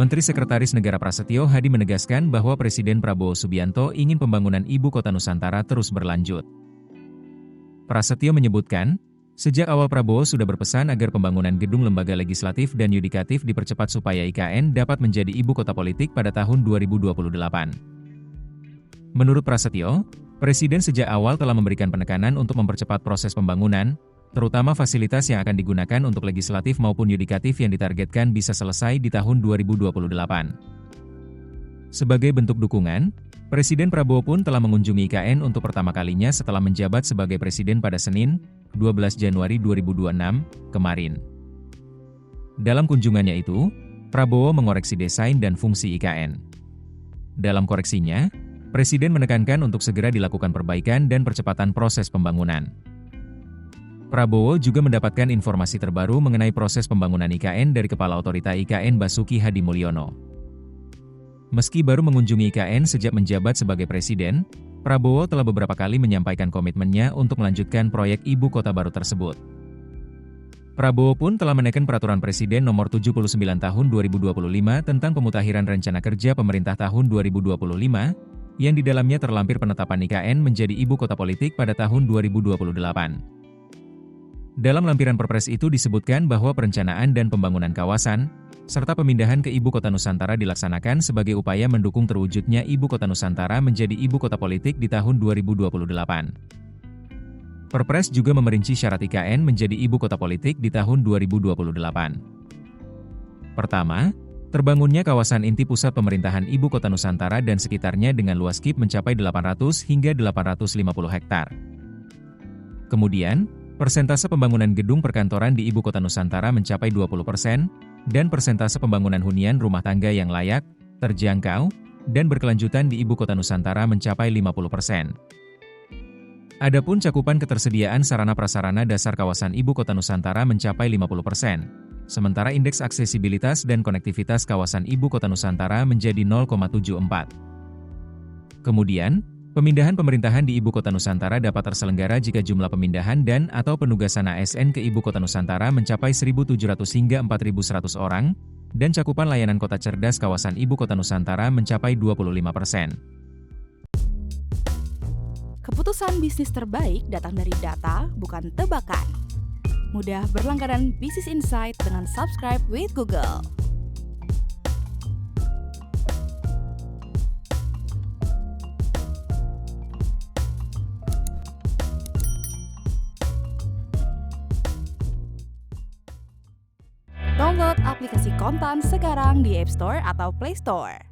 Menteri Sekretaris Negara Prasetyo Hadi menegaskan bahwa Presiden Prabowo Subianto ingin pembangunan Ibu Kota Nusantara terus berlanjut. Prasetyo menyebutkan, sejak awal Prabowo sudah berpesan agar pembangunan gedung lembaga legislatif dan yudikatif dipercepat supaya IKN dapat menjadi ibu kota politik pada tahun 2028. Menurut Prasetyo, Presiden sejak awal telah memberikan penekanan untuk mempercepat proses pembangunan, terutama fasilitas yang akan digunakan untuk legislatif maupun yudikatif yang ditargetkan bisa selesai di tahun 2028. Sebagai bentuk dukungan, Presiden Prabowo pun telah mengunjungi IKN untuk pertama kalinya setelah menjabat sebagai Presiden pada Senin, 12 Januari 2026, kemarin. Dalam kunjungannya itu, Prabowo mengoreksi desain dan fungsi IKN. Dalam koreksinya, Presiden menekankan untuk segera dilakukan perbaikan dan percepatan proses pembangunan. Prabowo juga mendapatkan informasi terbaru mengenai proses pembangunan IKN dari Kepala Otorita IKN Basuki Hadi Mulyono. Meski baru mengunjungi IKN sejak menjabat sebagai Presiden, Prabowo telah beberapa kali menyampaikan komitmennya untuk melanjutkan proyek ibu kota baru tersebut. Prabowo pun telah menekan Peraturan Presiden Nomor 79 Tahun 2025 tentang pemutakhiran rencana kerja pemerintah tahun 2025, yang di dalamnya terlampir penetapan IKN menjadi ibu kota politik pada tahun 2028. Dalam lampiran Perpres itu disebutkan bahwa perencanaan dan pembangunan kawasan, serta pemindahan ke Ibu Kota Nusantara dilaksanakan sebagai upaya mendukung terwujudnya Ibu Kota Nusantara menjadi Ibu Kota Politik di tahun 2028. Perpres juga memerinci syarat IKN menjadi Ibu Kota Politik di tahun 2028. Pertama, terbangunnya kawasan inti pusat pemerintahan Ibu Kota Nusantara dan sekitarnya dengan luas KIP mencapai 800 hingga 850 hektar. Kemudian, persentase pembangunan gedung perkantoran di Ibu Kota Nusantara mencapai 20%, dan persentase pembangunan hunian rumah tangga yang layak, terjangkau, dan berkelanjutan di Ibu Kota Nusantara mencapai 50%. Adapun cakupan ketersediaan sarana prasarana dasar kawasan Ibu Kota Nusantara mencapai 50%, sementara indeks aksesibilitas dan konektivitas kawasan Ibu Kota Nusantara menjadi 0,74. Kemudian, pemindahan pemerintahan di Ibu Kota Nusantara dapat terselenggara jika jumlah pemindahan dan atau penugasan ASN ke Ibu Kota Nusantara mencapai 1.700 hingga 4.100 orang, dan cakupan layanan kota cerdas kawasan Ibu Kota Nusantara mencapai 25%. Keputusan bisnis terbaik datang dari data, bukan tebakan. Mudah berlangganan Business Insight dengan subscribe with Google. Download aplikasi Kontan sekarang di App Store atau Play Store.